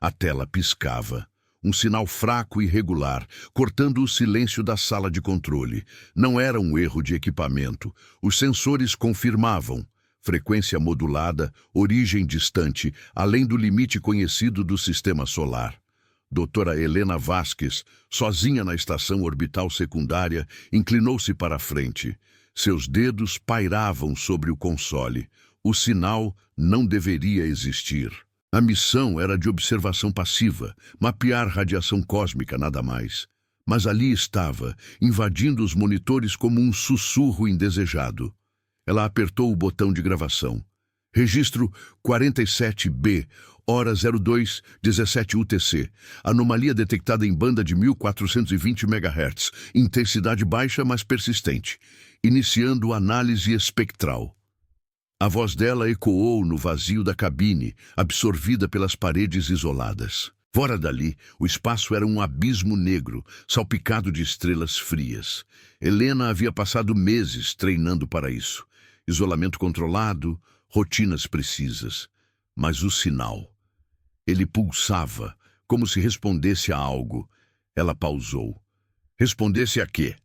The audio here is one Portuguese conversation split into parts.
A tela piscava. Um sinal fraco e irregular, cortando o silêncio da sala de controle. Não era um erro de equipamento. Os sensores confirmavam. Frequência modulada, origem distante, além do limite conhecido do sistema solar. Doutora Helena Vasquez, sozinha na estação orbital secundária, inclinou-se para a frente. Seus dedos pairavam sobre o console. O sinal não deveria existir. A missão era de observação passiva, mapear radiação cósmica, nada mais. Mas ali estava, invadindo os monitores como um sussurro indesejado. Ela apertou o botão de gravação. Registro 47B, hora 02:17 UTC. Anomalia detectada em banda de 1420 MHz. Intensidade baixa, mas persistente. Iniciando análise espectral. A voz dela ecoou no vazio da cabine, absorvida pelas paredes isoladas. Fora dali, o espaço era um abismo negro, salpicado de estrelas frias. Helena havia passado meses treinando para isso. Isolamento controlado, rotinas precisas. Mas o sinal. Ele pulsava, como se respondesse a algo. Ela pausou. Respondesse a quê?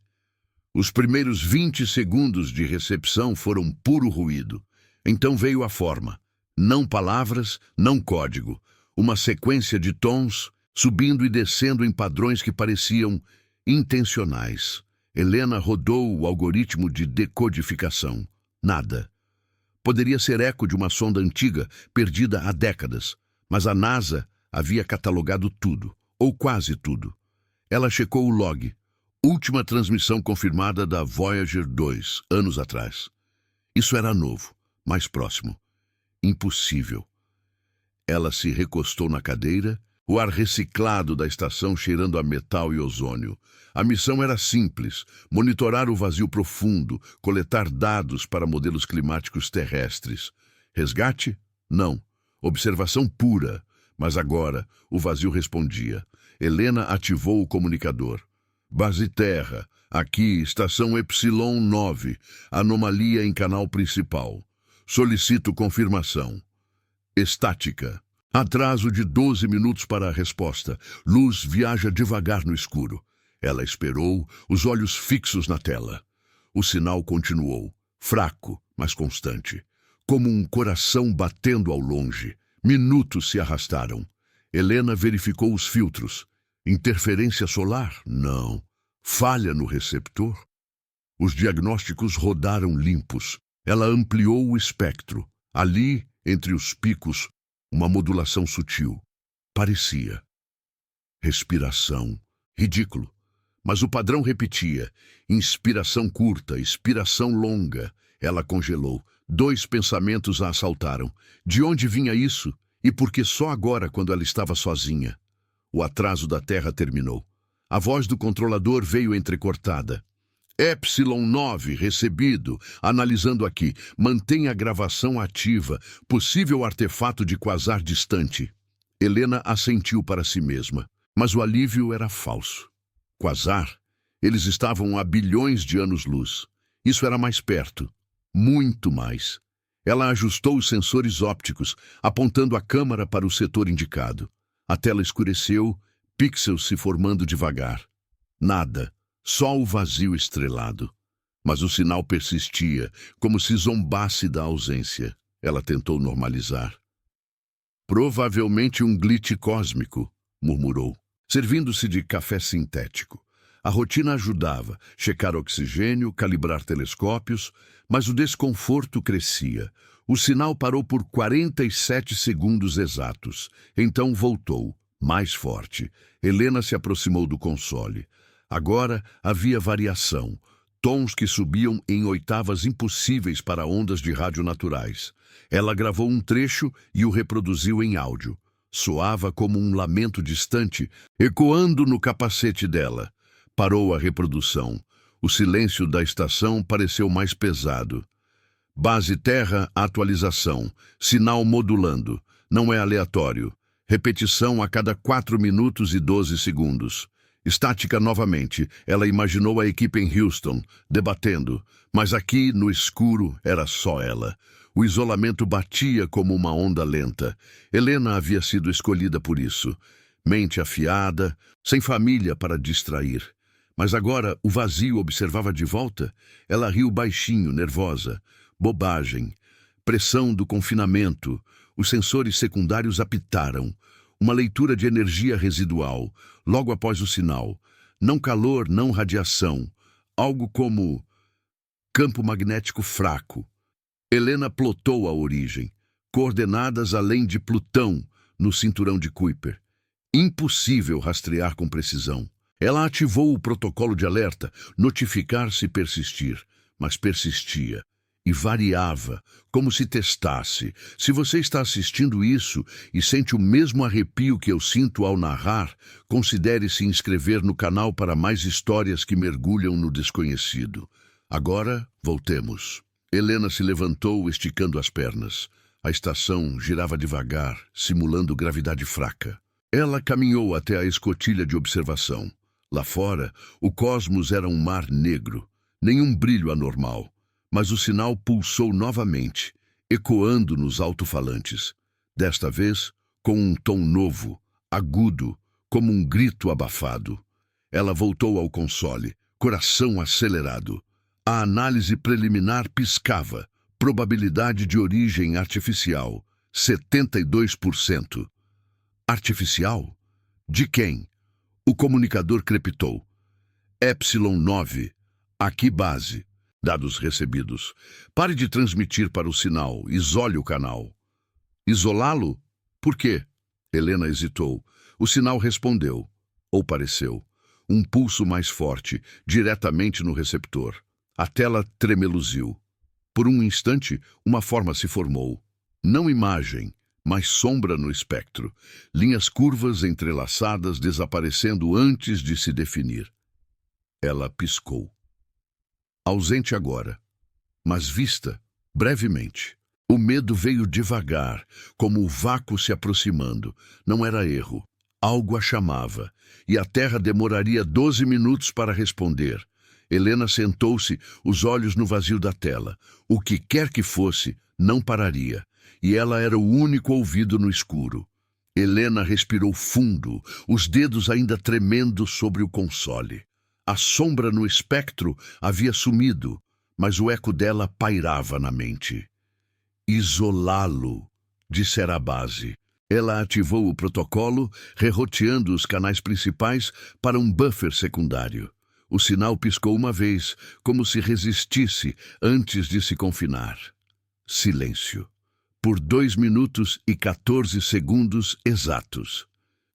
Os primeiros 20 segundos de recepção foram puro ruído. Então veio a forma. Não palavras, não código. Uma sequência de tons, subindo e descendo em padrões que pareciam intencionais. Helena rodou o algoritmo de decodificação. Nada. Poderia ser eco de uma sonda antiga, perdida há décadas. Mas a NASA havia catalogado tudo, ou quase tudo. Ela checou o log. Última transmissão confirmada da Voyager 2, anos atrás. Isso era novo. Mais próximo. Impossível. Ela se recostou na cadeira, o ar reciclado da estação cheirando a metal e ozônio. A missão era simples: monitorar o vazio profundo, coletar dados para modelos climáticos terrestres. Resgate? Não. Observação pura. Mas agora, o vazio respondia. Helena ativou o comunicador. Base Terra. Aqui, estação Epsilon 9. Anomalia em canal principal. Solicito confirmação. Estática. Atraso de 12 minutos para a resposta. Luz viaja devagar no escuro. Ela esperou, os olhos fixos na tela. O sinal continuou, fraco, mas constante. Como um coração batendo ao longe. Minutos se arrastaram. Helena verificou os filtros. Interferência solar? Não. Falha no receptor? Os diagnósticos rodaram limpos. Ela ampliou o espectro. Ali, entre os picos, uma modulação sutil. Parecia. Respiração. Ridículo. Mas o padrão repetia. Inspiração curta, expiração longa. Ela congelou. 2 pensamentos a assaltaram. De onde vinha isso? E por que só agora, quando ela estava sozinha? O atraso da Terra terminou. A voz do controlador veio entrecortada. Epsilon 9, recebido. Analisando aqui. Mantenha a gravação ativa. Possível artefato de quasar distante. Helena assentiu para si mesma. Mas o alívio era falso. Quasar? Eles estavam a bilhões de anos-luz. Isso era mais perto. Muito mais. Ela ajustou os sensores ópticos, apontando a câmara para o setor indicado. A tela escureceu, pixels se formando devagar. Nada. Só o vazio estrelado. Mas o sinal persistia, como se zombasse da ausência. Ela tentou normalizar. Provavelmente um glitch cósmico, murmurou, servindo-se de café sintético. A rotina ajudava, checar oxigênio, calibrar telescópios, mas o desconforto crescia. O sinal parou por 47 segundos exatos. Então voltou, mais forte. Helena se aproximou do console. Agora havia variação, tons que subiam em oitavas impossíveis para ondas de rádio naturais. Ela gravou um trecho e o reproduziu em áudio. Soava como um lamento distante, ecoando no capacete dela. Parou a reprodução. O silêncio da estação pareceu mais pesado. Base Terra, atualização. Sinal modulando. Não é aleatório. Repetição a cada 4 minutos e 12 segundos. Estática novamente. Ela imaginou a equipe em Houston, debatendo. Mas aqui, no escuro, era só ela. O isolamento batia como uma onda lenta. Helena havia sido escolhida por isso. Mente afiada, sem família para distrair. Mas agora o vazio observava de volta. Ela riu baixinho, nervosa. Bobagem. Pressão do confinamento. Os sensores secundários apitaram. Uma leitura de energia residual, logo após o sinal. Não calor, não radiação. Algo como campo magnético fraco. Helena plotou a origem. Coordenadas além de Plutão, no cinturão de Kuiper. Impossível rastrear com precisão. Ela ativou o protocolo de alerta, notificar se persistir. Mas persistia. E variava, como se testasse. Se você está assistindo isso e sente o mesmo arrepio que eu sinto ao narrar, considere se inscrever no canal para mais histórias que mergulham no desconhecido. Agora, voltemos. Helena se levantou, esticando as pernas. A estação girava devagar, simulando gravidade fraca. Ela caminhou até a escotilha de observação. Lá fora, o cosmos era um mar negro. Nenhum brilho anormal. Mas o sinal pulsou novamente, ecoando nos alto-falantes. Desta vez, com um tom novo, agudo, como um grito abafado. Ela voltou ao console, coração acelerado. A análise preliminar piscava. Probabilidade de origem artificial, 72%. Artificial? De quem? O comunicador crepitou. Epsilon 9. Aqui base. Dados recebidos. Pare de transmitir para o sinal. Isole o canal. Isolá-lo? Por quê? Helena hesitou. O sinal respondeu. Ou pareceu. Um pulso mais forte, diretamente no receptor. A tela tremeluziu. Por um instante, uma forma se formou. Não imagem, mas sombra no espectro. Linhas curvas entrelaçadas desaparecendo antes de se definir. Ela piscou. Ausente agora, mas vista brevemente. O medo veio devagar, como o vácuo se aproximando. Não era erro. Algo a chamava, e a Terra demoraria 12 minutos para responder. Helena sentou-se, os olhos no vazio da tela. O que quer que fosse, não pararia. E ela era o único ouvido no escuro. Helena respirou fundo, os dedos ainda tremendo sobre o console. A sombra no espectro havia sumido, mas o eco dela pairava na mente. Isolá-lo, dissera a base. Ela ativou o protocolo, reroteando os canais principais para um buffer secundário. O sinal piscou uma vez, como se resistisse antes de se confinar. Silêncio. Por 2 minutos e 14 segundos exatos.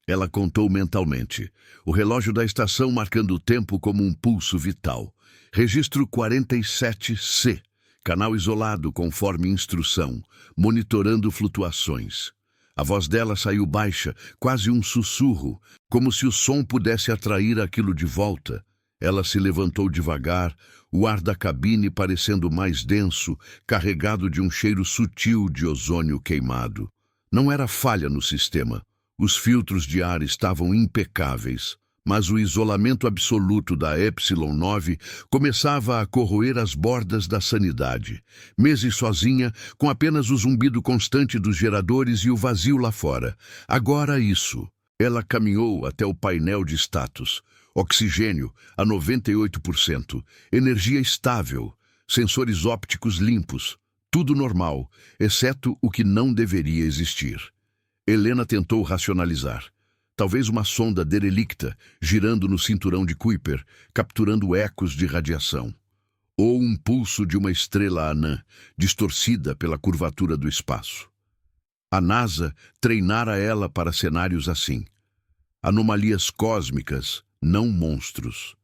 Ela contou mentalmente. O relógio da estação marcando o tempo como um pulso vital. Registro 47C. Canal isolado conforme instrução, monitorando flutuações. A voz dela saiu baixa, quase um sussurro, como se o som pudesse atrair aquilo de volta. Ela se levantou devagar, o ar da cabine parecendo mais denso, carregado de um cheiro sutil de ozônio queimado. Não era falha no sistema. Os filtros de ar estavam impecáveis, mas o isolamento absoluto da Epsilon 9 começava a corroer as bordas da sanidade. Mese sozinha, com apenas o zumbido constante dos geradores e o vazio lá fora. Agora isso. Ela caminhou até o painel de status. Oxigênio a 98%, energia estável, sensores ópticos limpos, tudo normal, exceto o que não deveria existir. Helena tentou racionalizar. Talvez uma sonda derelicta, girando no cinturão de Kuiper, capturando ecos de radiação. Ou um pulso de uma estrela anã, distorcida pela curvatura do espaço. A NASA treinara ela para cenários assim. Anomalias cósmicas, não monstros.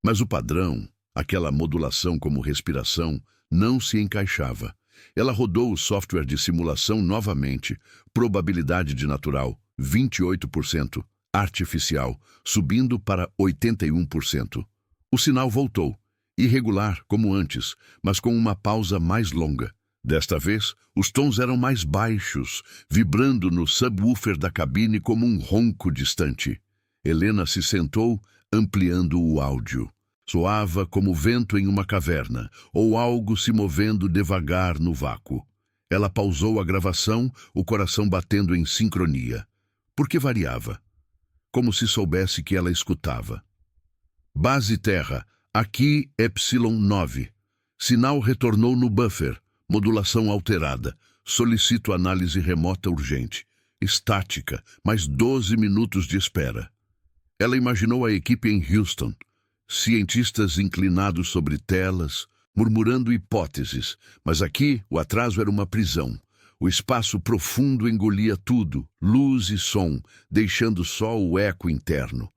Mas o padrão, aquela modulação como respiração, não se encaixava. Ela rodou o software de simulação novamente. Probabilidade de natural, 28%. Artificial, subindo para 81%. O sinal voltou. Irregular, como antes, mas com uma pausa mais longa. Desta vez, os tons eram mais baixos, vibrando no subwoofer da cabine como um ronco distante. Helena se sentou, ampliando o áudio. Soava como vento em uma caverna, ou algo se movendo devagar no vácuo. Ela pausou a gravação, o coração batendo em sincronia. Por que variava? Como se soubesse que ela escutava. Base Terra, aqui Epsilon 9. Sinal retornou no buffer, modulação alterada. Solicito análise remota urgente. Estática, mais 12 minutos de espera. Ela imaginou a equipe em Houston. Cientistas inclinados sobre telas, murmurando hipóteses, mas aqui o atraso era uma prisão. O espaço profundo engolia tudo, luz e som, deixando só o eco interno.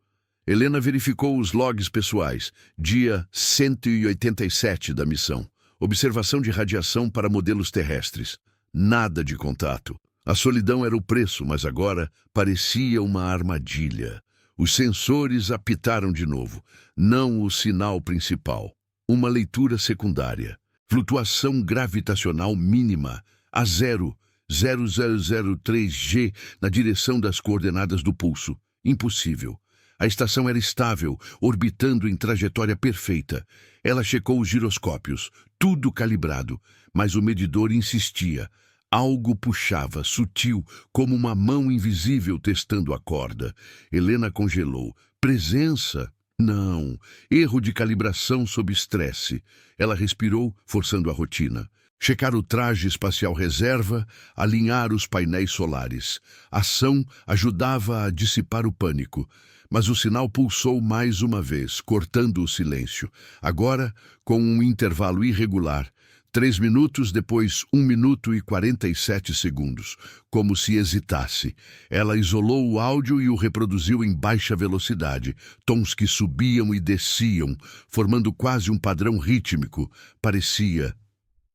Helena verificou os logs pessoais, dia 187 da missão. Observação de radiação para modelos terrestres. Nada de contato. A solidão era o preço, mas agora parecia uma armadilha. Os sensores apitaram de novo. Não o sinal principal. Uma leitura secundária. Flutuação gravitacional mínima. A 0,0003G na direção das coordenadas do pulso. Impossível. A estação era estável, orbitando em trajetória perfeita. Ela checou os giroscópios, tudo calibrado, mas o medidor insistia. Algo puxava, sutil, como uma mão invisível testando a corda. Helena congelou. Presença? Não. Erro de calibração sob estresse. Ela respirou, forçando a rotina. Checar o traje espacial reserva, alinhar os painéis solares. A ação ajudava a dissipar o pânico. Mas o sinal pulsou mais uma vez, cortando o silêncio. Agora, com um intervalo irregular. 3 minutos, depois 1 minuto e 47 segundos. Como se hesitasse. Ela isolou o áudio e o reproduziu em baixa velocidade. Tons que subiam e desciam, formando quase um padrão rítmico. Parecia...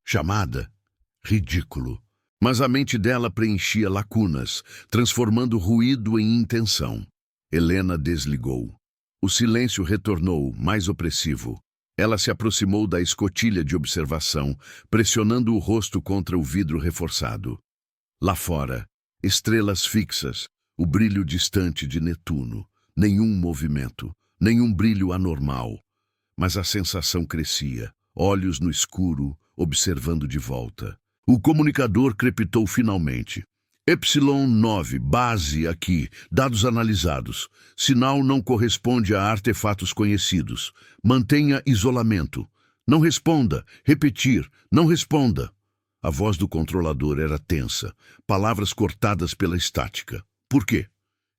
chamada? Ridículo. Mas a mente dela preenchia lacunas, transformando ruído em intenção. Helena desligou. O silêncio retornou, mais opressivo. Ela se aproximou da escotilha de observação, pressionando o rosto contra o vidro reforçado. Lá fora, estrelas fixas, o brilho distante de Netuno. Nenhum movimento, nenhum brilho anormal. Mas a sensação crescia, olhos no escuro, observando de volta. O comunicador crepitou finalmente. Epsilon 9, base aqui, dados analisados. Sinal não corresponde a artefatos conhecidos. Mantenha isolamento. Não responda. Repetir. Não responda. A voz do controlador era tensa, palavras cortadas pela estática. Por quê?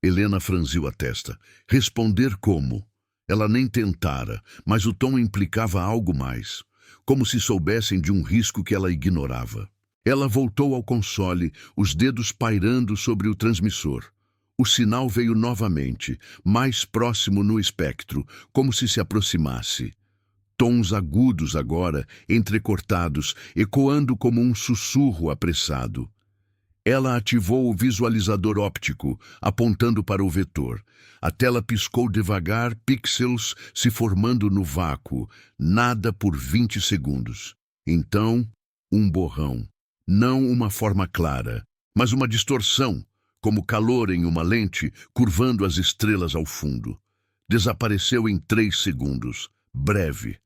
Helena franziu a testa. Responder como? Ela nem tentara, mas o tom implicava algo mais. Como se soubessem de um risco que ela ignorava. Ela voltou ao console, os dedos pairando sobre o transmissor. O sinal veio novamente, mais próximo no espectro, como se aproximasse. Tons agudos agora, entrecortados, ecoando como um sussurro apressado. Ela ativou o visualizador óptico, apontando para o vetor. A tela piscou devagar, pixels se formando no vácuo, nada por 20 segundos. Então, um borrão. Não uma forma clara, mas uma distorção, como calor em uma lente, curvando as estrelas ao fundo. Desapareceu em 3 segundos, breve,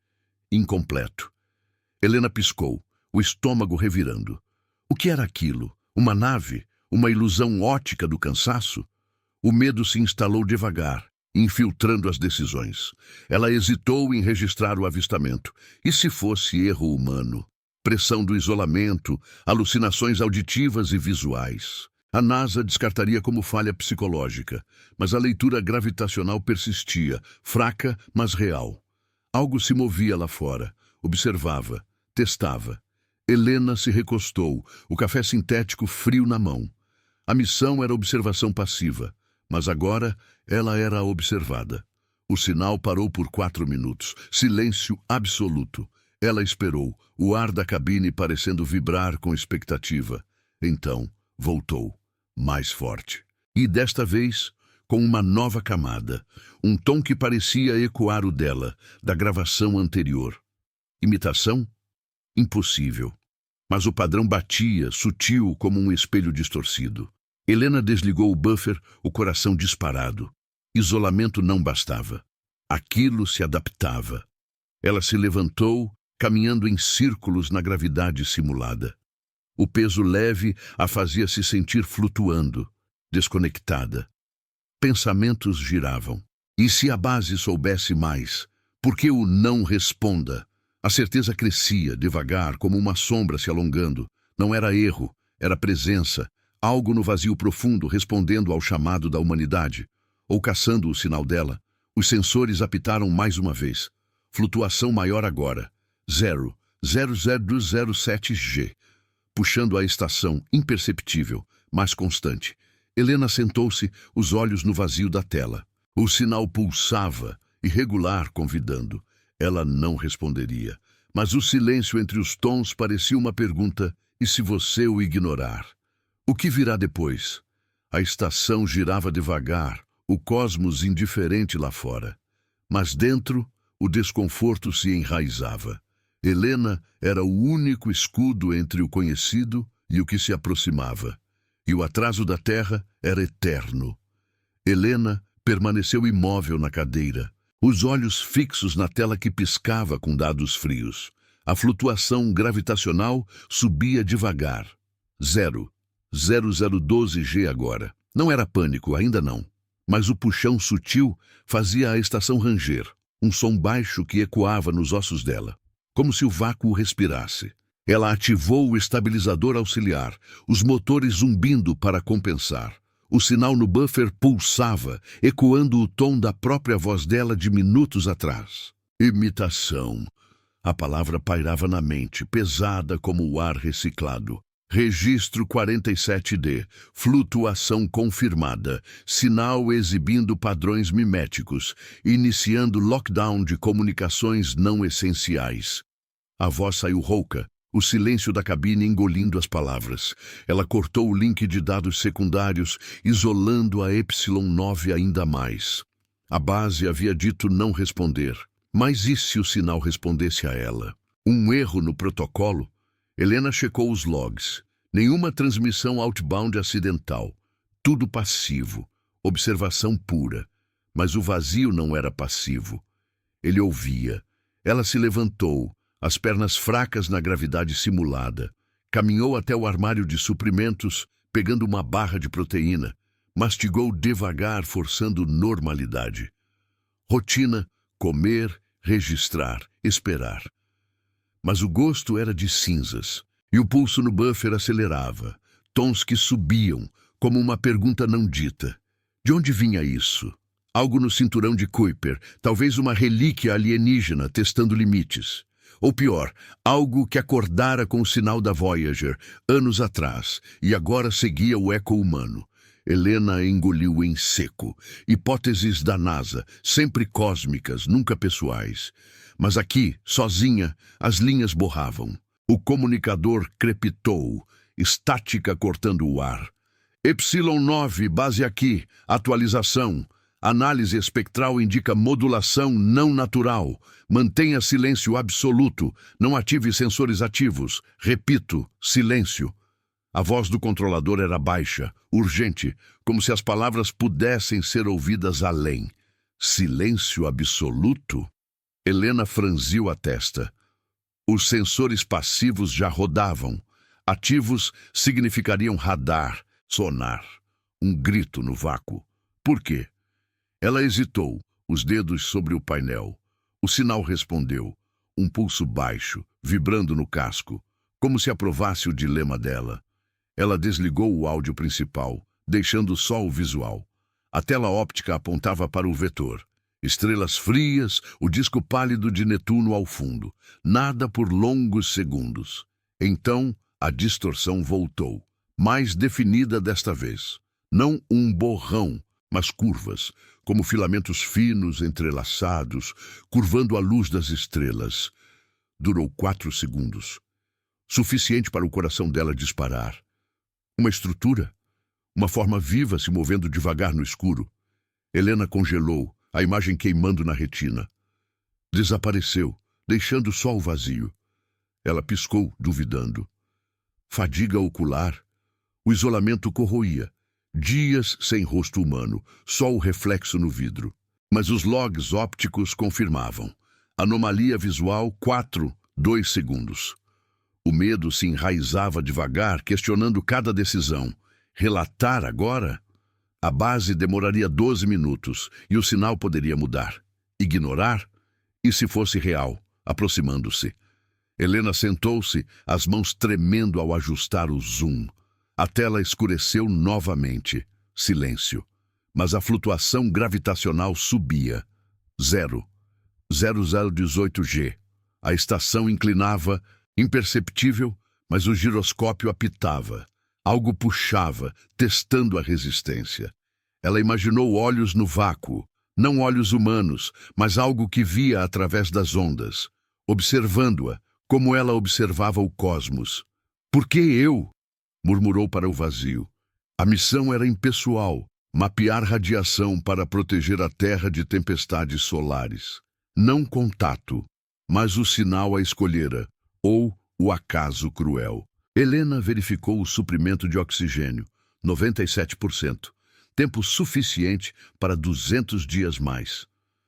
incompleto. Helena piscou, o estômago revirando. O que era aquilo? Uma nave? Uma ilusão ótica do cansaço? O medo se instalou devagar, infiltrando as decisões. Ela hesitou em registrar o avistamento. E se fosse erro humano? Pressão do isolamento, alucinações auditivas e visuais. A NASA descartaria como falha psicológica, mas a leitura gravitacional persistia, fraca, mas real. Algo se movia lá fora, observava, testava. Helena se recostou, o café sintético frio na mão. A missão era observação passiva, mas agora ela era observada. O sinal parou por 4 minutos, silêncio absoluto. Ela esperou, o ar da cabine parecendo vibrar com expectativa. Então, voltou, mais forte. E desta vez, com uma nova camada, um tom que parecia ecoar o dela, da gravação anterior. Imitação? Impossível. Mas o padrão batia, sutil como um espelho distorcido. Helena desligou o buffer, o coração disparado. Isolamento não bastava. Aquilo se adaptava. Ela se levantou, caminhando em círculos na gravidade simulada. O peso leve a fazia se sentir flutuando, desconectada. Pensamentos giravam. E se a base soubesse mais? Por que o não responda? A certeza crescia, devagar, como uma sombra se alongando. Não era erro, era presença. Algo no vazio profundo respondendo ao chamado da humanidade. Ou caçando o sinal dela. Os sensores apitaram mais uma vez. Flutuação maior agora. 0,0007G. Puxando a estação, imperceptível, mas constante. Helena sentou-se, os olhos no vazio da tela. O sinal pulsava, irregular, convidando. Ela não responderia. Mas o silêncio entre os tons parecia uma pergunta: e se você o ignorar? O que virá depois? A estação girava devagar, o cosmos indiferente lá fora. Mas dentro, o desconforto se enraizava. Helena era o único escudo entre o conhecido e o que se aproximava. E o atraso da Terra era eterno. Helena permaneceu imóvel na cadeira, os olhos fixos na tela que piscava com dados frios. A flutuação gravitacional subia devagar. 0,0012G agora. Não era pânico, ainda não. Mas o puxão sutil fazia a estação ranger, um som baixo que ecoava nos ossos dela, como se o vácuo respirasse. Ela ativou o estabilizador auxiliar, os motores zumbindo para compensar. O sinal no buffer pulsava, ecoando o tom da própria voz dela de minutos atrás. Imitação. A palavra pairava na mente, pesada como o ar reciclado. Registro 47D. Flutuação confirmada. Sinal exibindo padrões miméticos. Iniciando lockdown de comunicações não essenciais. A voz saiu rouca. O silêncio da cabine engolindo as palavras. Ela cortou o link de dados secundários, isolando a Epsilon 9 ainda mais. A base havia dito não responder. Mas e se o sinal respondesse a ela? Um erro no protocolo? Helena checou os logs. Nenhuma transmissão outbound acidental. Tudo passivo. Observação pura. Mas o vazio não era passivo. Ele ouvia. Ela se levantou, as pernas fracas na gravidade simulada. Caminhou até o armário de suprimentos, pegando uma barra de proteína. Mastigou devagar, forçando normalidade. Rotina, comer, registrar, esperar. Mas o gosto era de cinzas, e o pulso no buffer acelerava. Tons que subiam, como uma pergunta não dita. De onde vinha isso? Algo no cinturão de Kuiper, talvez uma relíquia alienígena testando limites. Ou pior, algo que acordara com o sinal da Voyager, anos atrás, e agora seguia o eco humano. Helena engoliu em seco. Hipóteses da NASA, sempre cósmicas, nunca pessoais. Mas aqui, sozinha, as linhas borravam. O comunicador crepitou, estática cortando o ar. Epsilon 9, base aqui, atualização. Análise espectral indica modulação não natural. Mantenha silêncio absoluto. Não ative sensores ativos. Repito, silêncio. A voz do controlador era baixa, urgente, como se as palavras pudessem ser ouvidas além. Silêncio absoluto? Helena franziu a testa. Os sensores passivos já rodavam. Ativos significariam radar, sonar. Um grito no vácuo. Por quê? Ela hesitou, os dedos sobre o painel. O sinal respondeu. Um pulso baixo, vibrando no casco, como se aprovasse o dilema dela. Ela desligou o áudio principal, deixando só o visual. A tela óptica apontava para o vetor. Estrelas frias, o disco pálido de Netuno ao fundo. Nada por longos segundos. Então, a distorção voltou. Mais definida desta vez. Não um borrão, mas curvas, como filamentos finos entrelaçados, curvando a luz das estrelas. Durou 4 segundos. Suficiente para o coração dela disparar. Uma estrutura? Uma forma viva se movendo devagar no escuro. Helena congelou, a imagem queimando na retina. Desapareceu, deixando só o vazio. Ela piscou, duvidando. Fadiga ocular. O isolamento corroía. Dias sem rosto humano, só o reflexo no vidro. Mas os logs ópticos confirmavam. Anomalia visual 2 segundos. O medo se enraizava devagar, questionando cada decisão. Relatar agora? A base demoraria 12 minutos e o sinal poderia mudar. Ignorar? E se fosse real? Aproximando-se. Helena sentou-se, as mãos tremendo ao ajustar o zoom. A tela escureceu novamente. Silêncio. Mas a flutuação gravitacional subia. 0018G. A estação inclinava, imperceptível, mas o giroscópio apitava. Algo puxava, testando a resistência. Ela imaginou olhos no vácuo, não olhos humanos, mas algo que via através das ondas, observando-a, como ela observava o cosmos. "Por que eu?" murmurou para o vazio. A missão era impessoal, mapear radiação para proteger a Terra de tempestades solares. Não contato, mas o sinal a escolhera, ou o acaso cruel. Helena verificou o suprimento de oxigênio, 97%, tempo suficiente para 200 dias mais.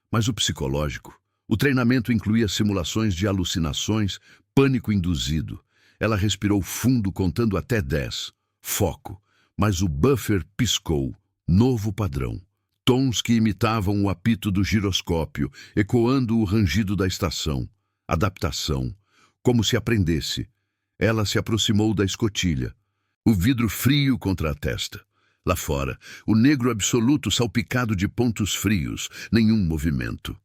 Mas o psicológico? O treinamento incluía simulações de alucinações, pânico induzido. Ela respirou fundo, contando até 10. Foco. Mas o buffer piscou. Novo padrão. Tons que imitavam o apito do giroscópio, ecoando o rangido da estação. Adaptação. Como se aprendesse. Ela se aproximou da escotilha. O vidro frio contra a testa. Lá fora, o negro absoluto salpicado de pontos frios, nenhum movimento.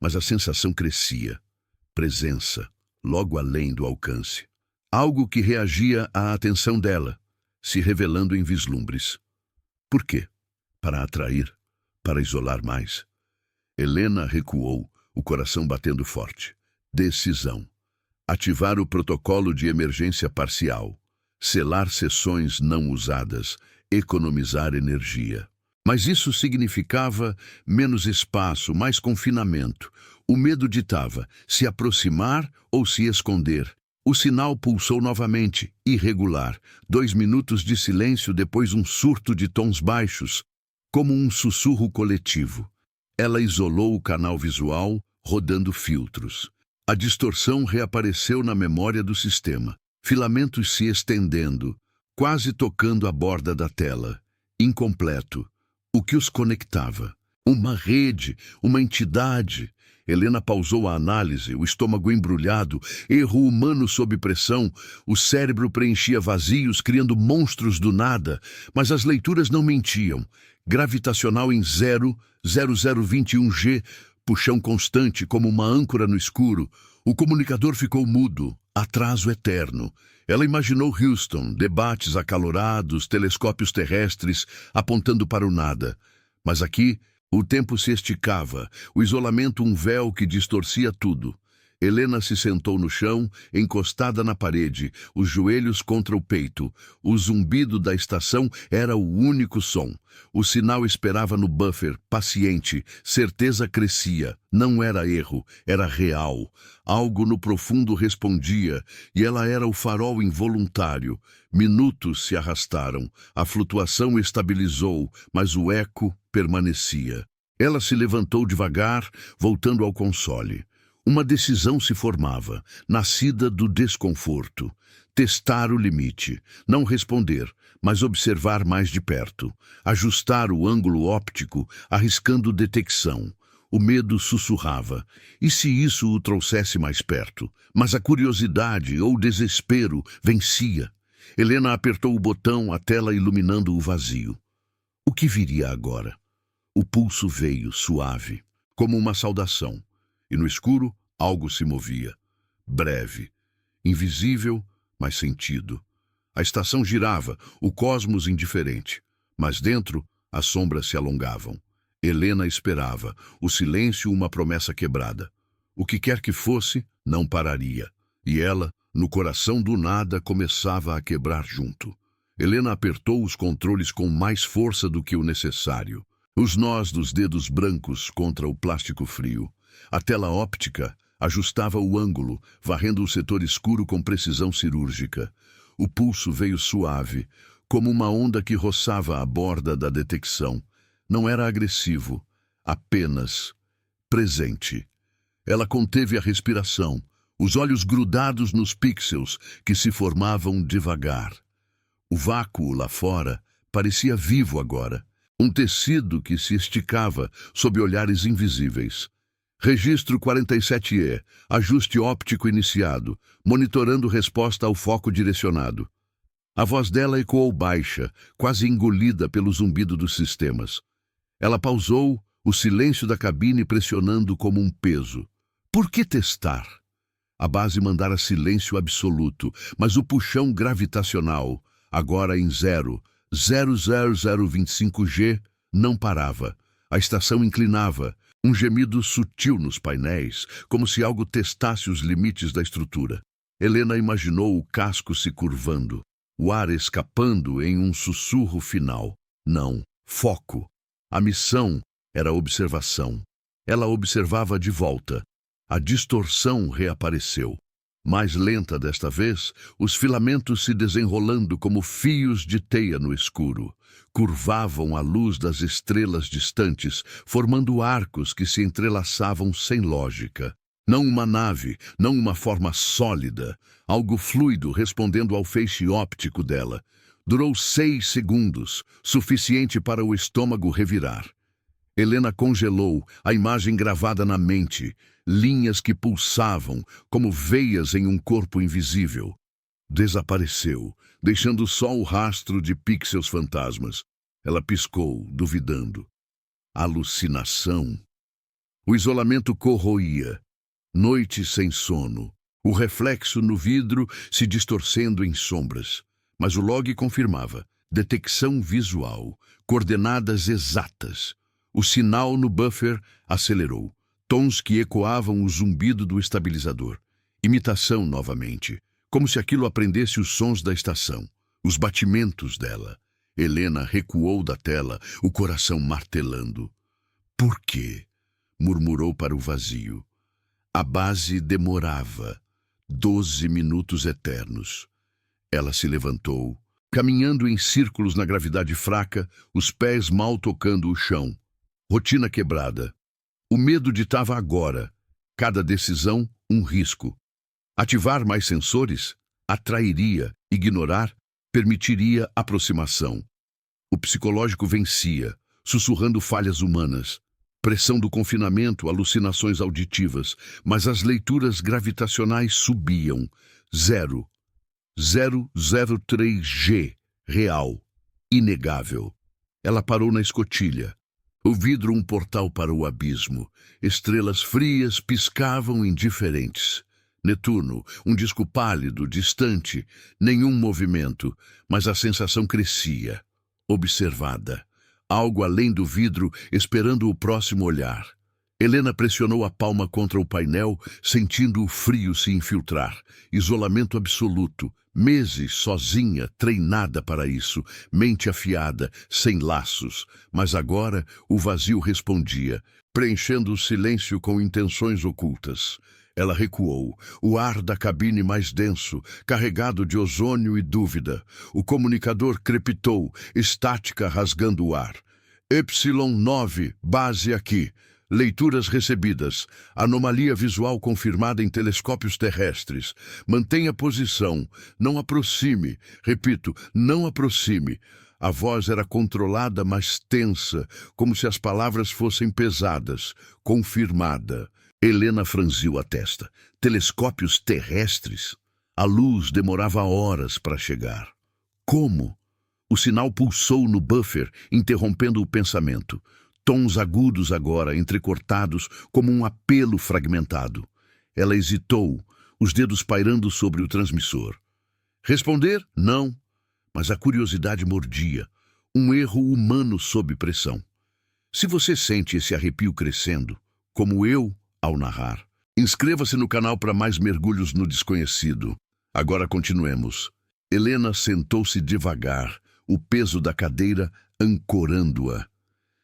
Mas a sensação crescia. Presença, logo além do alcance. Algo que reagia à atenção dela, se revelando em vislumbres. Por quê? Para atrair? Para isolar mais? Helena recuou, o coração batendo forte. Decisão. Ativar o protocolo de emergência parcial. Selar sessões não usadas. Economizar energia. Mas isso significava menos espaço, mais confinamento. O medo ditava se aproximar ou se esconder. O sinal pulsou novamente, irregular. 2 minutos de silêncio, depois um surto de tons baixos, como um sussurro coletivo. Ela isolou o canal visual, rodando filtros. A distorção reapareceu na memória do sistema. Filamentos se estendendo, quase tocando a borda da tela. Incompleto. O que os conectava? Uma rede, uma entidade. Helena pausou a análise, o estômago embrulhado, erro humano sob pressão. O cérebro preenchia vazios, criando monstros do nada. Mas as leituras não mentiam. Gravitacional em 0021G, puxão constante como uma âncora no escuro. O comunicador ficou mudo. Atraso eterno. Ela imaginou Houston, debates acalorados, telescópios terrestres apontando para o nada. Mas aqui, o tempo se esticava, o isolamento um véu que distorcia tudo. Helena se sentou no chão, encostada na parede, os joelhos contra o peito. O zumbido da estação era o único som. O sinal esperava no buffer, paciente, certeza crescia. Não era erro, era real. Algo no profundo respondia, e ela era o farol involuntário. Minutos se arrastaram, a flutuação estabilizou, mas o eco permanecia. Ela se levantou devagar, voltando ao console. Uma decisão se formava, nascida do desconforto. Testar o limite, não responder, mas observar mais de perto. Ajustar o ângulo óptico, arriscando detecção. O medo sussurrava. E se isso o trouxesse mais perto? Mas a curiosidade ou desespero vencia. Helena apertou o botão, a tela iluminando o vazio. O que viria agora? O pulso veio, suave, como uma saudação. E no escuro, algo se movia. Breve. Invisível, mas sentido. A estação girava, o cosmos indiferente. Mas dentro, as sombras se alongavam. Helena esperava, o silêncio uma promessa quebrada. O que quer que fosse, não pararia. E ela, no coração do nada, começava a quebrar junto. Helena apertou os controles com mais força do que o necessário. Os nós dos dedos brancos contra o plástico frio. A tela óptica ajustava o ângulo, varrendo o setor escuro com precisão cirúrgica. O pulso veio suave, como uma onda que roçava a borda da detecção. Não era agressivo, apenas presente. Ela conteve a respiração, os olhos grudados nos pixels que se formavam devagar. O vácuo lá fora parecia vivo agora, um tecido que se esticava sob olhares invisíveis. Registro 47E, ajuste óptico iniciado, monitorando resposta ao foco direcionado. A voz dela ecoou baixa, quase engolida pelo zumbido dos sistemas. Ela pausou, o silêncio da cabine pressionando como um peso. Por que testar? A base mandara silêncio absoluto, mas o puxão gravitacional, agora em 0,00025G, não parava. A estação inclinava, um gemido sutil nos painéis, como se algo testasse os limites da estrutura. Helena imaginou o casco se curvando, o ar escapando em um sussurro final. Não, foco. A missão era observação. Ela observava de volta. A distorção reapareceu. Mais lenta desta vez, os filamentos se desenrolando como fios de teia no escuro. Curvavam à luz das estrelas distantes, formando arcos que se entrelaçavam sem lógica. Não uma nave, não uma forma sólida, algo fluido respondendo ao feixe óptico dela. Durou 6 segundos, suficiente para o estômago revirar. Helena congelou, a imagem gravada na mente, linhas que pulsavam, como veias em um corpo invisível. Desapareceu, deixando só o rastro de pixels fantasmas. Ela piscou, duvidando. Alucinação. O isolamento corroía. Noite sem sono. O reflexo no vidro se distorcendo em sombras. Mas o log confirmava. Detecção visual. Coordenadas exatas. O sinal no buffer acelerou. Tons que ecoavam o zumbido do estabilizador. Imitação novamente. Como se aquilo aprendesse os sons da estação. Os batimentos dela. Helena recuou da tela, o coração martelando. Por quê? Murmurou para o vazio. A base demorava. 12 minutos eternos. Ela se levantou, caminhando em círculos na gravidade fraca, os pés mal tocando o chão. Rotina quebrada. O medo ditava agora. Cada decisão, um risco. Ativar mais sensores? Atrairia. Ignorar? Permitiria aproximação. O psicológico vencia, sussurrando falhas humanas. Pressão do confinamento, alucinações auditivas, mas as leituras gravitacionais subiam. 0,003G. Real. Inegável. Ela parou na escotilha. O vidro um portal para o abismo. Estrelas frias piscavam indiferentes. Netuno, um disco pálido, distante, nenhum movimento, mas a sensação crescia. Observada. Algo além do vidro, esperando o próximo olhar. Helena pressionou a palma contra o painel, sentindo o frio se infiltrar. Isolamento absoluto. Meses sozinha, treinada para isso, mente afiada, sem laços. Mas agora o vazio respondia, preenchendo o silêncio com intenções ocultas. Ela recuou, o ar da cabine mais denso, carregado de ozônio e dúvida. O comunicador crepitou, estática rasgando o ar. Y9, base aqui. Leituras recebidas. Anomalia visual confirmada em telescópios terrestres. Mantenha posição. Não aproxime. Repito, não aproxime. A voz era controlada, mas tensa, como se as palavras fossem pesadas. Confirmada. Helena franziu a testa. Telescópios terrestres? A luz demorava horas para chegar. Como? O sinal pulsou no buffer, interrompendo o pensamento. Tons agudos agora, entrecortados, como um apelo fragmentado. Ela hesitou, os dedos pairando sobre o transmissor. Responder? Não. Mas a curiosidade mordia. Um erro humano sob pressão. Se você sente esse arrepio crescendo, como eu, ao narrar, inscreva-se no canal para mais mergulhos no desconhecido. Agora continuemos. Helena sentou-se devagar, o peso da cadeira ancorando-a.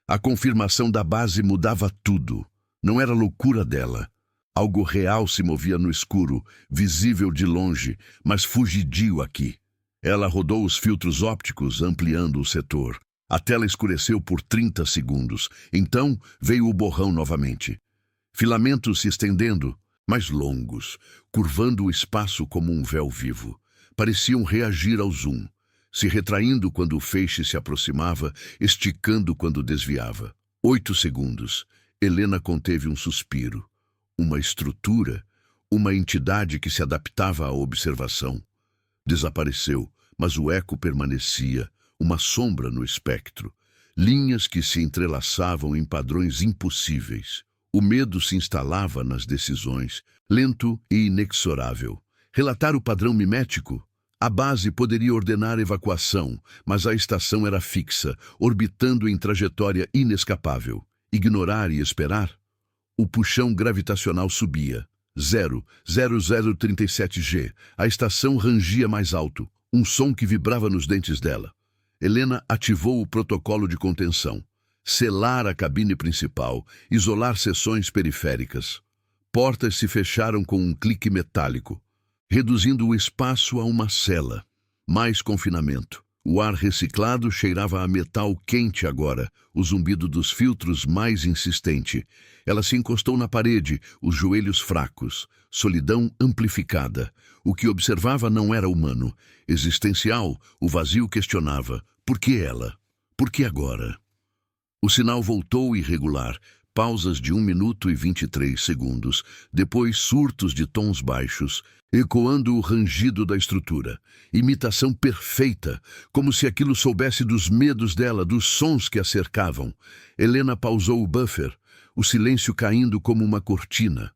A confirmação da base mudava tudo. Não era loucura dela. Algo real se movia no escuro, visível de longe, mas fugidio aqui. Ela rodou os filtros ópticos, ampliando o setor. A tela escureceu por 30 segundos. Então veio o borrão novamente. Filamentos se estendendo, mais longos, curvando o espaço como um véu vivo. Pareciam reagir ao zoom, se retraindo quando o feixe se aproximava, esticando quando desviava. 8 segundos. Helena conteve um suspiro. Uma estrutura, uma entidade que se adaptava à observação. Desapareceu, mas o eco permanecia, uma sombra no espectro. Linhas que se entrelaçavam em padrões impossíveis. O medo se instalava nas decisões, lento e inexorável. Relatar o padrão mimético? A base poderia ordenar evacuação, mas a estação era fixa, orbitando em trajetória inescapável. Ignorar e esperar? O puxão gravitacional subia. 0037G. A estação rangia mais alto, um som que vibrava nos dentes dela. Helena ativou o protocolo de contenção. Selar a cabine principal, isolar seções periféricas. Portas se fecharam com um clique metálico, reduzindo o espaço a uma cela. Mais confinamento. O ar reciclado cheirava a metal quente agora, o zumbido dos filtros mais insistente. Ela se encostou na parede, os joelhos fracos, solidão amplificada. O que observava não era humano. Existencial, o vazio questionava. Por que ela? Por que agora? O sinal voltou irregular. Pausas de 1 minuto e 23 segundos, depois surtos de tons baixos, ecoando o rangido da estrutura. Imitação perfeita, como se aquilo soubesse dos medos dela, dos sons que a cercavam. Helena pausou o buffer, o silêncio caindo como uma cortina.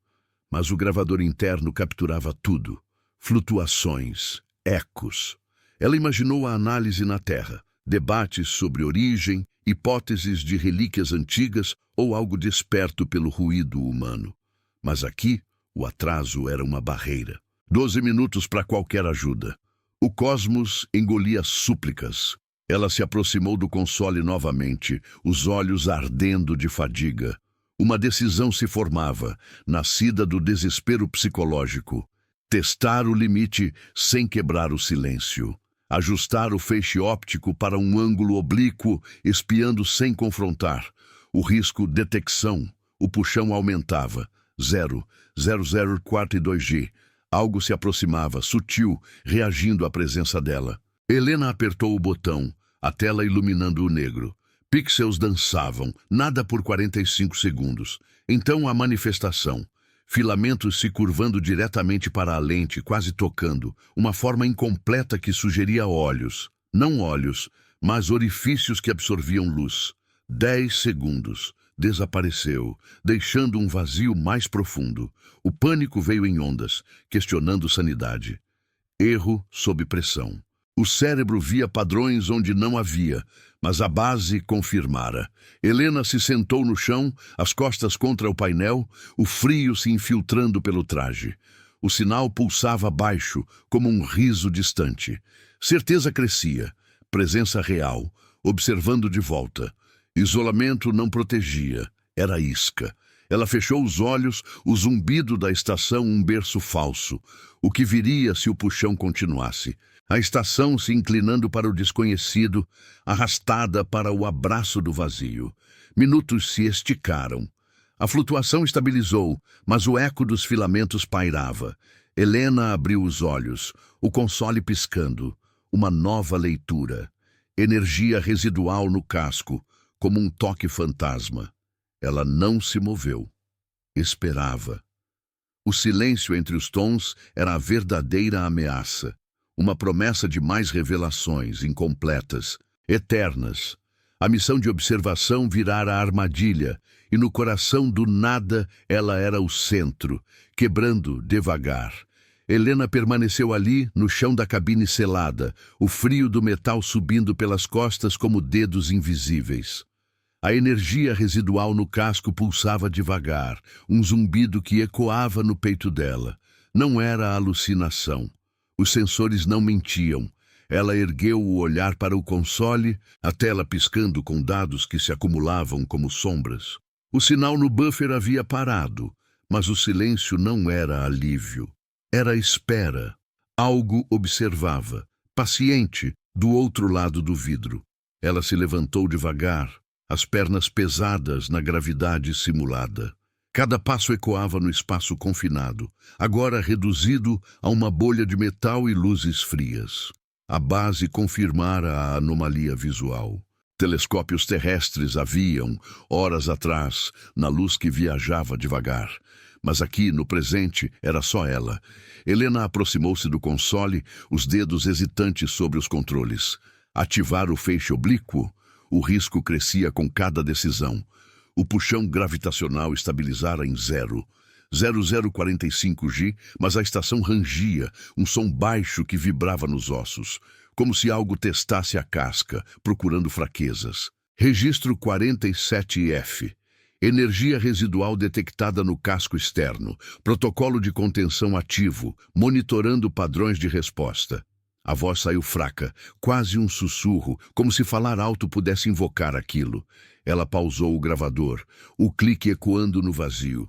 Mas o gravador interno capturava tudo. Flutuações, ecos. Ela imaginou a análise na Terra, debates sobre origem, hipóteses de relíquias antigas ou algo desperto pelo ruído humano. Mas aqui, o atraso era uma barreira. 12 minutos para qualquer ajuda. O cosmos engolia súplicas. Ela se aproximou do console novamente, os olhos ardendo de fadiga. Uma decisão se formava, nascida do desespero psicológico. Testar o limite sem quebrar o silêncio. Ajustar o feixe óptico para um ângulo oblíquo, espiando sem confrontar. O risco detecção. O puxão aumentava. 0042G. Algo se aproximava, sutil, reagindo à presença dela. Helena apertou o botão, a tela iluminando o negro. Pixels dançavam, nada por 45 segundos. Então a manifestação. Filamentos se curvando diretamente para a lente, quase tocando, uma forma incompleta que sugeria olhos. Não olhos, mas orifícios que absorviam luz. 10 segundos. Desapareceu, deixando um vazio mais profundo. O pânico veio em ondas, questionando sanidade. Erro sob pressão. O cérebro via padrões onde não havia, mas a base confirmara. Helena se sentou no chão, as costas contra o painel, o frio se infiltrando pelo traje. O sinal pulsava baixo, como um riso distante. Certeza crescia, presença real, observando de volta. Isolamento não protegia, era isca. Ela fechou os olhos, o zumbido da estação um berço falso. O que viria se o puxão continuasse? A estação se inclinando para o desconhecido, arrastada para o abraço do vazio. Minutos se esticaram. A flutuação estabilizou, mas o eco dos filamentos pairava. Helena abriu os olhos, o console piscando. Uma nova leitura. Energia residual no casco, como um toque fantasma. Ela não se moveu. Esperava. O silêncio entre os tons era a verdadeira ameaça. Uma promessa de mais revelações, incompletas, eternas. A missão de observação virara armadilha, e no coração do nada ela era o centro, quebrando devagar. Helena permaneceu ali, no chão da cabine selada, o frio do metal subindo pelas costas como dedos invisíveis. A energia residual no casco pulsava devagar, um zumbido que ecoava no peito dela. Não era alucinação. Os sensores não mentiam. Ela ergueu o olhar para o console, a tela piscando com dados que se acumulavam como sombras. O sinal no buffer havia parado, mas o silêncio não era alívio. Era espera. Algo observava, paciente, do outro lado do vidro. Ela se levantou devagar, as pernas pesadas na gravidade simulada. Cada passo ecoava no espaço confinado, agora reduzido a uma bolha de metal e luzes frias. A base confirmara a anomalia visual. Telescópios terrestres haviam, horas atrás, na luz que viajava devagar. Mas aqui, no presente, era só ela. Helena aproximou-se do console, os dedos hesitantes sobre os controles. Ativar o feixe oblíquo? O risco crescia com cada decisão. O puxão gravitacional estabilizara em 0045G, mas a estação rangia, um som baixo que vibrava nos ossos, como se algo testasse a casca, procurando fraquezas. Registro 47F. Energia residual detectada no casco externo. Protocolo de contenção ativo, monitorando padrões de resposta. A voz saiu fraca, quase um sussurro, como se falar alto pudesse invocar aquilo. Ela pausou o gravador, o clique ecoando no vazio.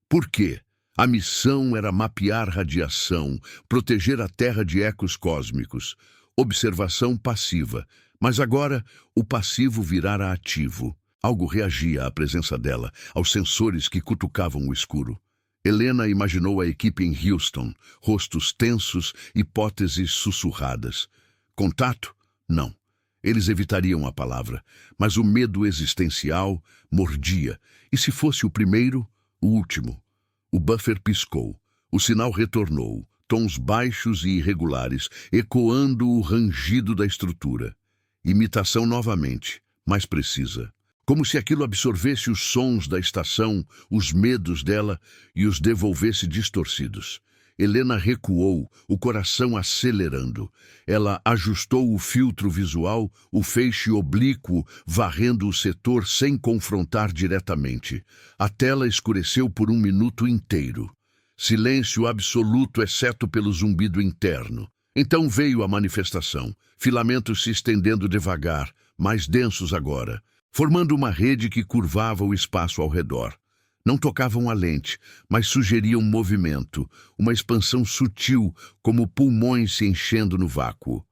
Por quê? A missão era mapear radiação, proteger a Terra de ecos cósmicos. Observação passiva, mas agora o passivo virara ativo. Algo reagia à presença dela, aos sensores que cutucavam o escuro. Helena imaginou a equipe em Houston, rostos tensos, hipóteses sussurradas. Contato? Não. Eles evitariam a palavra, mas o medo existencial mordia. E se fosse o primeiro, o último? O buffer piscou. O sinal retornou, tons baixos e irregulares, ecoando o rangido da estrutura. Imitação novamente, mais precisa. Como se aquilo absorvesse os sons da estação, os medos dela e os devolvesse distorcidos. Helena recuou, o coração acelerando. Ela ajustou o filtro visual, o feixe oblíquo, varrendo o setor sem confrontar diretamente. A tela escureceu por um minuto inteiro. Silêncio absoluto, exceto pelo zumbido interno. Então veio a manifestação, filamentos se estendendo devagar, mais densos agora, formando uma rede que curvava o espaço ao redor. Não tocavam a lente, mas sugeriam movimento, uma expansão sutil, como pulmões se enchendo no vácuo.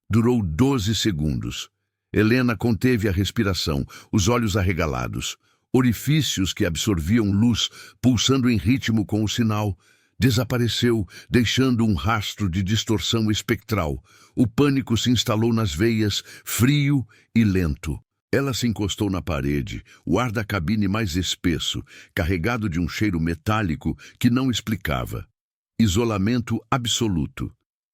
Durou 12 segundos. Helena conteve a respiração, os olhos arregalados. Orifícios que absorviam luz, pulsando em ritmo com o sinal. Desapareceu, deixando um rastro de distorção espectral. O pânico se instalou nas veias, frio e lento. Ela se encostou na parede, o ar da cabine mais espesso, carregado de um cheiro metálico que não explicava. Isolamento absoluto.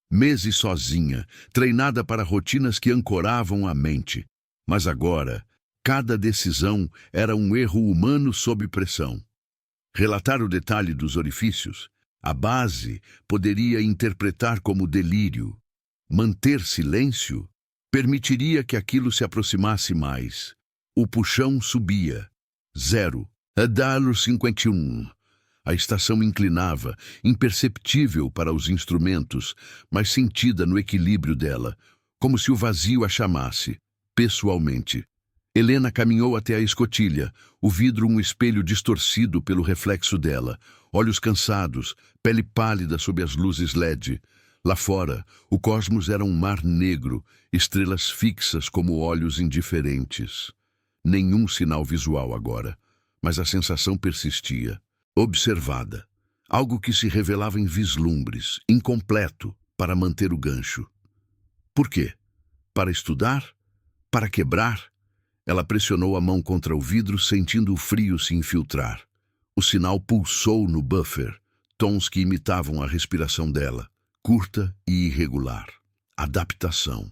Meses sozinha, treinada para rotinas que ancoravam a mente. Mas agora, cada decisão era um erro humano sob pressão. Relatar o detalhe dos orifícios, a base poderia interpretar como delírio. Manter silêncio permitiria que aquilo se aproximasse mais. O puxão subia. 0. Adalo 51. A estação inclinava, imperceptível para os instrumentos, mas sentida no equilíbrio dela, como se o vazio a chamasse, pessoalmente. Helena caminhou até a escotilha, o vidro um espelho distorcido pelo reflexo dela, olhos cansados, pele pálida sob as luzes LED. Lá fora, o cosmos era um mar negro, estrelas fixas como olhos indiferentes. Nenhum sinal visual agora, mas a sensação persistia. Observada. Algo que se revelava em vislumbres, incompleto, para manter o gancho. Por quê? Para estudar? Para quebrar? Ela pressionou a mão contra o vidro, sentindo o frio se infiltrar. O sinal pulsou no buffer, tons que imitavam a respiração dela. Curta e irregular. Adaptação.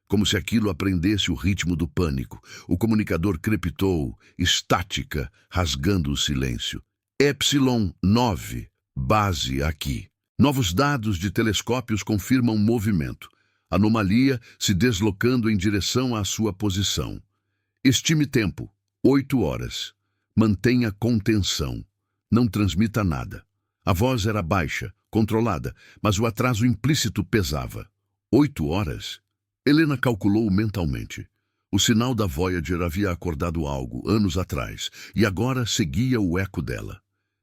Como se aquilo aprendesse o ritmo do pânico. O comunicador crepitou, estática, rasgando o silêncio. Epsilon 9. Base aqui. Novos dados de telescópios confirmam movimento. Anomalia se deslocando em direção à sua posição. Estime tempo. 8 horas. Mantenha contenção. Não transmita nada. A voz era baixa, controlada, mas o atraso implícito pesava. 8 horas? Helena calculou mentalmente. O sinal da Voyager havia acordado algo, anos atrás, e agora seguia o eco dela.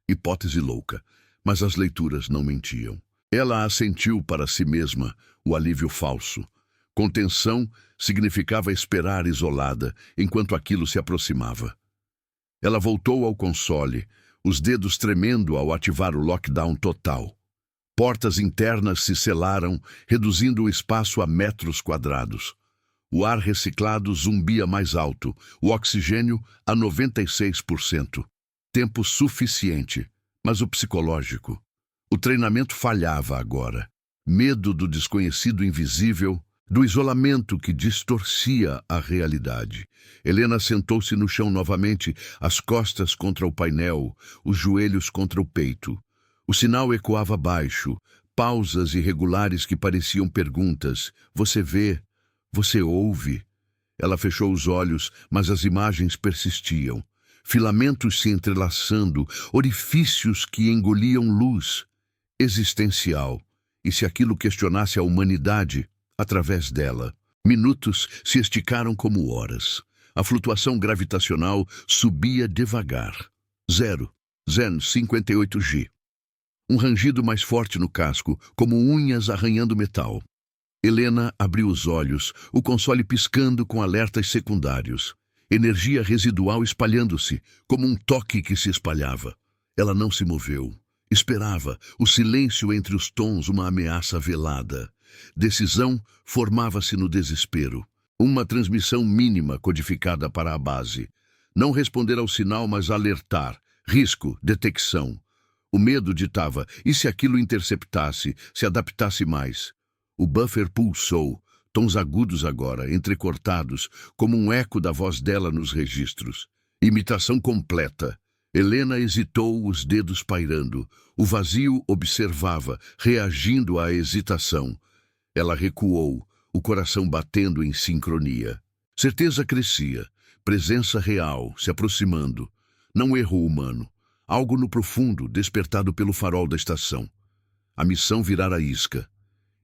Hipótese louca, mas as leituras não mentiam. Ela assentiu para si mesma, o alívio falso. Contenção significava esperar isolada, enquanto aquilo se aproximava. Ela voltou ao console, os dedos tremendo ao ativar o lockdown total. Portas internas se selaram, reduzindo o espaço a metros quadrados. O ar reciclado zumbia mais alto, o oxigênio a 96%. Tempo suficiente, mas o psicológico. O treinamento falhava agora. Medo do desconhecido invisível, do isolamento que distorcia a realidade. Helena sentou-se no chão novamente, as costas contra o painel, os joelhos contra o peito. O sinal ecoava baixo, pausas irregulares que pareciam perguntas. Você vê? Você ouve? Ela fechou os olhos, mas as imagens persistiam. Filamentos se entrelaçando, orifícios que engoliam luz. Existencial. E se aquilo questionasse a humanidade, através dela? Minutos se esticaram como horas. A flutuação gravitacional subia devagar. 0. Zen 58G. Um rangido mais forte no casco, como unhas arranhando metal. Helena abriu os olhos, o console piscando com alertas secundários. Energia residual espalhando-se, como um toque que se espalhava. Ela não se moveu. Esperava, o silêncio entre os tons, uma ameaça velada. Decisão formava-se no desespero. Uma transmissão mínima codificada para a base. Não responder ao sinal, mas alertar. Risco, detecção. O medo ditava, e se aquilo interceptasse, se adaptasse mais? O buffer pulsou, tons agudos agora, entrecortados, como um eco da voz dela nos registros. Imitação completa. Helena hesitou, os dedos pairando. O vazio observava, reagindo à hesitação. Ela recuou, o coração batendo em sincronia. Certeza crescia, presença real, se aproximando. Não erro humano. Algo no profundo, despertado pelo farol da estação. A missão virara isca.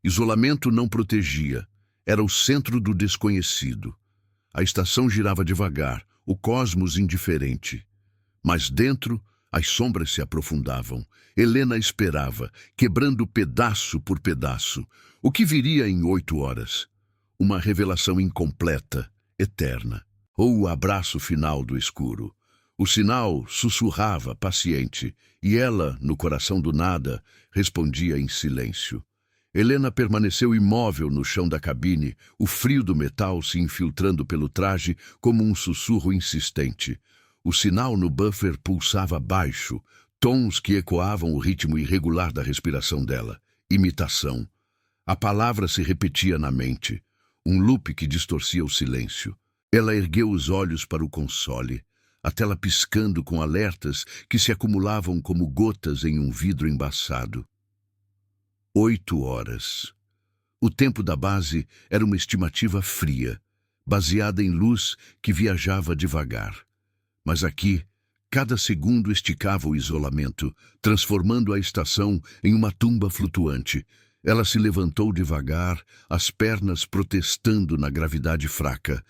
Isolamento não protegia. Era o centro do desconhecido. A estação girava devagar, o cosmos indiferente. Mas dentro, as sombras se aprofundavam. Helena esperava, quebrando pedaço por pedaço. O que viria em 8 horas? Uma revelação incompleta, eterna. Ou o abraço final do escuro. O sinal sussurrava, paciente, e ela, no coração do nada, respondia em silêncio. Helena permaneceu imóvel no chão da cabine, o frio do metal se infiltrando pelo traje como um sussurro insistente. O sinal no buffer pulsava baixo, tons que ecoavam o ritmo irregular da respiração dela. Imitação. A palavra se repetia na mente, um loop que distorcia o silêncio. Ela ergueu os olhos para o console, a tela piscando com alertas que se acumulavam como gotas em um vidro embaçado. 8 horas. O tempo da base era uma estimativa fria, baseada em luz que viajava devagar. Mas aqui, cada segundo esticava o isolamento, transformando a estação em uma tumba flutuante. Ela se levantou devagar, as pernas protestando na gravidade fraca.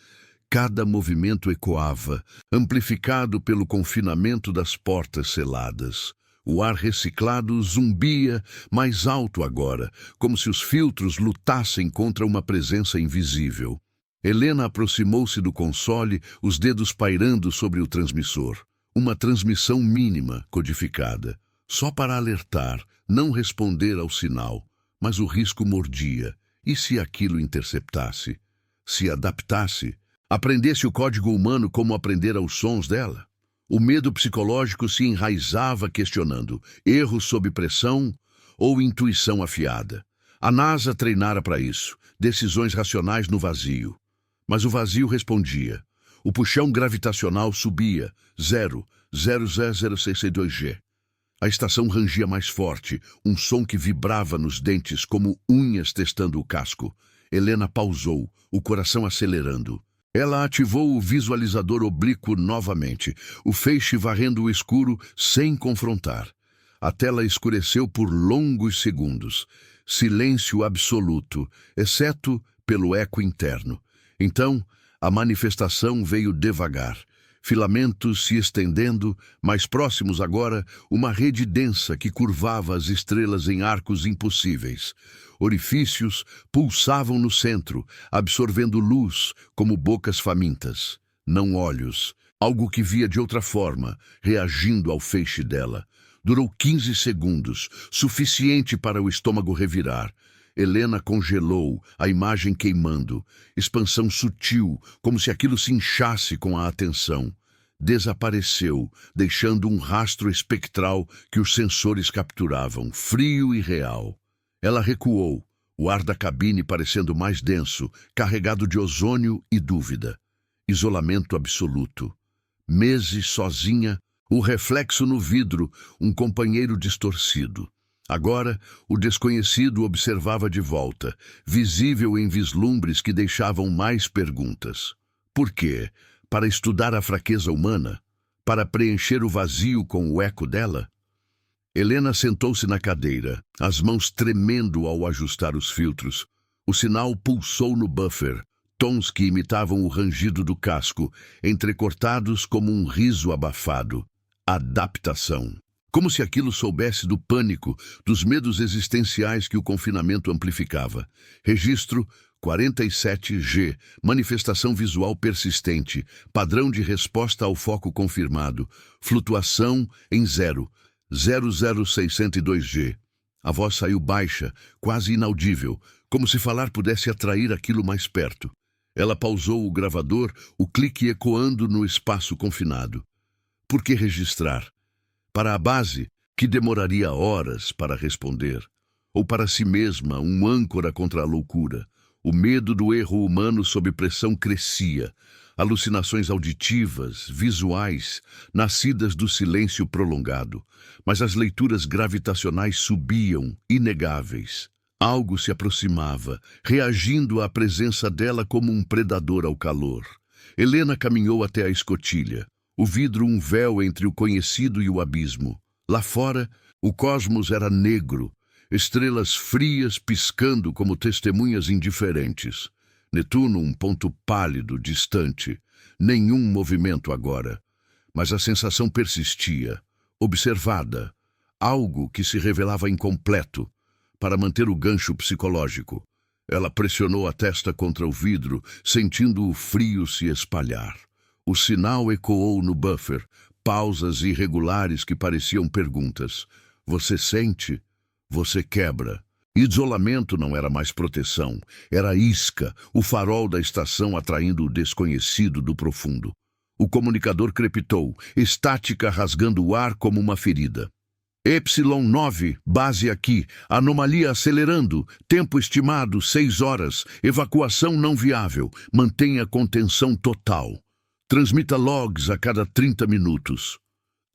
Cada movimento ecoava, amplificado pelo confinamento das portas seladas. O ar reciclado zumbia mais alto agora, como se os filtros lutassem contra uma presença invisível. Helena aproximou-se do console, os dedos pairando sobre o transmissor. Uma transmissão mínima, codificada. Só para alertar, não responder ao sinal. Mas o risco mordia. E se aquilo interceptasse? Se adaptasse? Aprendesse o código humano como aprender aos sons dela? O medo psicológico se enraizava questionando erro sob pressão ou intuição afiada. A NASA treinara para isso, decisões racionais no vazio. Mas o vazio respondia. O puxão gravitacional subia, 0,00062G. A estação rangia mais forte, um som que vibrava nos dentes como unhas testando o casco. Helena pausou, o coração acelerando. Ela ativou o visualizador oblíquo novamente, o feixe varrendo o escuro sem confrontar. A tela escureceu por longos segundos. Silêncio absoluto, exceto pelo eco interno. Então, a manifestação veio devagar. Filamentos se estendendo, mais próximos agora, uma rede densa que curvava as estrelas em arcos impossíveis. Orifícios pulsavam no centro, absorvendo luz como bocas famintas. Não olhos, Algo que via de outra forma, reagindo ao feixe dela. Durou 15 segundos, suficiente para o estômago revirar. Helena congelou, a imagem queimando. Expansão sutil, como se aquilo se inchasse com a atenção. Desapareceu, deixando um rastro espectral que os sensores capturavam, frio e real. Ela recuou, o ar da cabine parecendo mais denso, carregado de ozônio e dúvida. Isolamento absoluto. Meses sozinha, o reflexo no vidro, um companheiro distorcido. Agora, o desconhecido observava de volta, visível em vislumbres que deixavam mais perguntas. Por quê? Para estudar a fraqueza humana? Para preencher o vazio com o eco dela? Helena sentou-se na cadeira, as mãos tremendo ao ajustar os filtros. O sinal pulsou no buffer, tons que imitavam o rangido do casco, entrecortados como um riso abafado. Adaptação. Como se aquilo soubesse do pânico, dos medos existenciais que o confinamento amplificava. Registro 47G, manifestação visual persistente, padrão de resposta ao foco confirmado, flutuação em 00602G. A voz saiu baixa, quase inaudível, como se falar pudesse atrair aquilo mais perto. Ela pausou o gravador, o clique ecoando no espaço confinado. Por que registrar? Para a base, que demoraria horas para responder. Ou para si mesma, um âncora contra a loucura. O medo do erro humano sob pressão crescia. Alucinações auditivas, visuais, nascidas do silêncio prolongado. Mas as leituras gravitacionais subiam, inegáveis. Algo se aproximava, reagindo à presença dela como um predador ao calor. Helena caminhou até a escotilha. O vidro um véu entre o conhecido e o abismo. Lá fora, o cosmos era negro, estrelas frias piscando como testemunhas indiferentes. Netuno um ponto pálido, distante. Nenhum movimento agora. Mas a sensação persistia, observada. Algo que se revelava incompleto, para manter o gancho psicológico. Ela pressionou a testa contra o vidro, sentindo o frio se espalhar. O sinal ecoou no buffer, pausas irregulares que pareciam perguntas. Você sente? Você quebra. Isolamento não era mais proteção, era isca, o farol da estação atraindo o desconhecido do profundo. O comunicador crepitou, estática rasgando o ar como uma ferida. Y9, base aqui, anomalia acelerando, tempo estimado 6 horas, evacuação não viável, mantenha contenção total. Transmita logs a cada 30 minutos.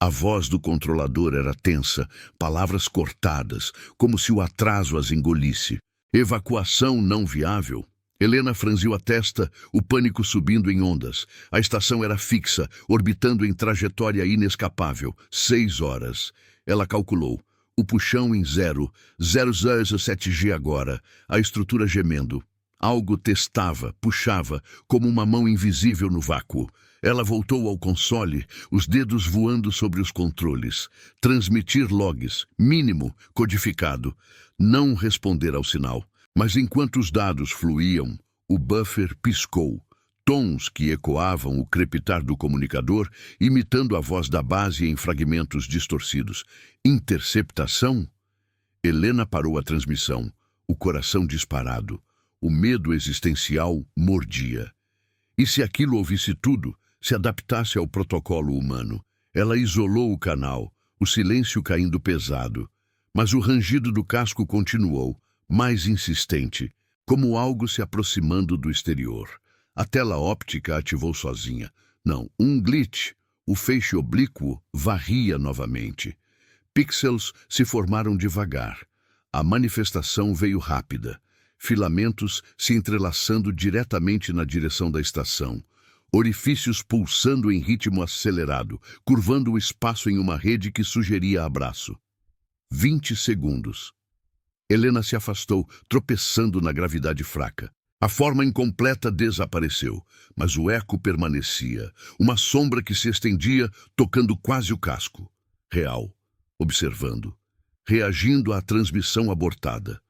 A voz do controlador era tensa, palavras cortadas, como se o atraso as engolisse. Evacuação não viável. Helena franziu a testa, o pânico subindo em ondas. A estação era fixa, orbitando em trajetória inescapável. 6 horas. Ela calculou. O puxão em 007G agora. A estrutura gemendo. Algo testava, puxava, como uma mão invisível no vácuo. Ela voltou ao console, os dedos voando sobre os controles. Transmitir logs, mínimo, codificado. Não responder ao sinal. Mas enquanto os dados fluíam, o buffer piscou. Tons que ecoavam o crepitar do comunicador, imitando a voz da base em fragmentos distorcidos. Interceptação? Helena parou a transmissão, o coração disparado. O medo existencial mordia. E se aquilo ouvisse tudo, se adaptasse ao protocolo humano? Ela isolou o canal, o silêncio caindo pesado. Mas o rangido do casco continuou, mais insistente, como algo se aproximando do exterior. A tela óptica ativou sozinha. Não, um glitch. O feixe oblíquo varria novamente. Pixels se formaram devagar. A manifestação veio rápida. Filamentos se entrelaçando diretamente na direção da estação. Orifícios pulsando em ritmo acelerado, curvando o espaço em uma rede que sugeria abraço. 20 segundos. Helena se afastou, tropeçando na gravidade fraca. A forma incompleta desapareceu, mas o eco permanecia, uma sombra que se estendia, tocando quase o casco. Real, observando, reagindo à transmissão abortada.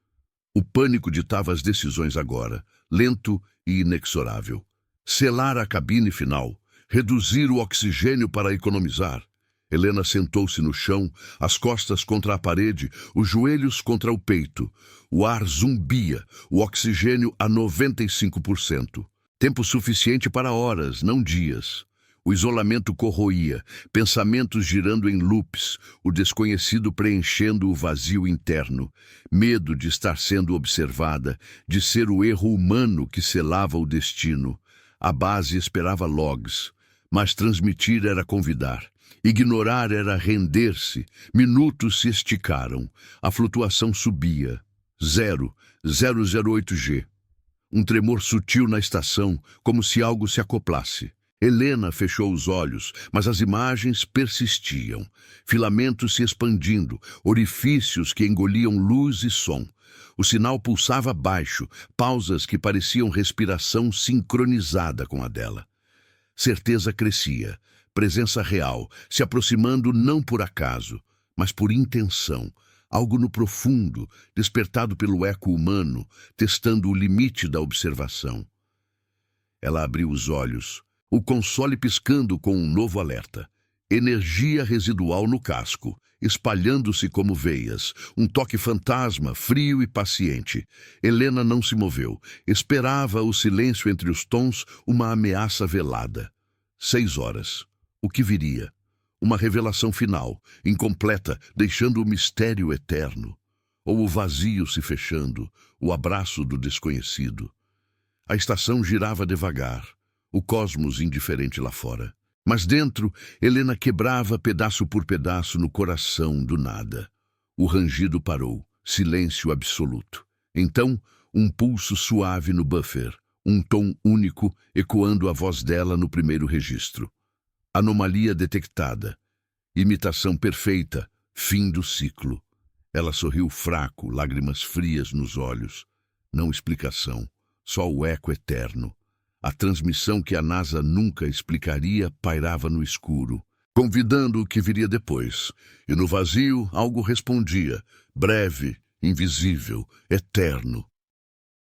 O pânico ditava as decisões agora, lento e inexorável. Selar a cabine final, reduzir o oxigênio para economizar. Helena sentou-se no chão, as costas contra a parede, os joelhos contra o peito. O ar zumbia, o oxigênio a 95%. Tempo suficiente para horas, não dias. O isolamento corroía, pensamentos girando em loops, o desconhecido preenchendo o vazio interno. Medo de estar sendo observada, de ser o erro humano que selava o destino. A base esperava logs, mas transmitir era convidar. Ignorar era render-se. Minutos se esticaram. A flutuação subia. 008G. Um tremor sutil na estação, como se algo se acoplasse. Helena fechou os olhos, mas as imagens persistiam. Filamentos se expandindo, orifícios que engoliam luz e som. O sinal pulsava baixo, pausas que pareciam respiração sincronizada com a dela. Certeza crescia. Presença real, se aproximando não por acaso, mas por intenção. Algo no profundo, despertado pelo eco humano, testando o limite da observação. Ela abriu os olhos, o console piscando com um novo alerta. Energia residual no casco, espalhando-se como veias. Um toque fantasma, frio e paciente. Helena não se moveu. Esperava o silêncio entre os tons, uma ameaça velada. 6 horas. O que viria? Uma revelação final, incompleta, deixando o mistério eterno. Ou o vazio se fechando, o abraço do desconhecido. A estação girava devagar, o cosmos indiferente lá fora. Mas dentro, Helena quebrava pedaço por pedaço no coração do nada. O rangido parou, silêncio absoluto. Então, um pulso suave no buffer, um tom único ecoando a voz dela no primeiro registro. Anomalia detectada. Imitação perfeita. Fim do ciclo. Ela sorriu fraco, lágrimas frias nos olhos. Não explicação, só o eco eterno. A transmissão que a NASA nunca explicaria pairava no escuro, convidando o que viria depois. E no vazio, algo respondia, breve, invisível, eterno.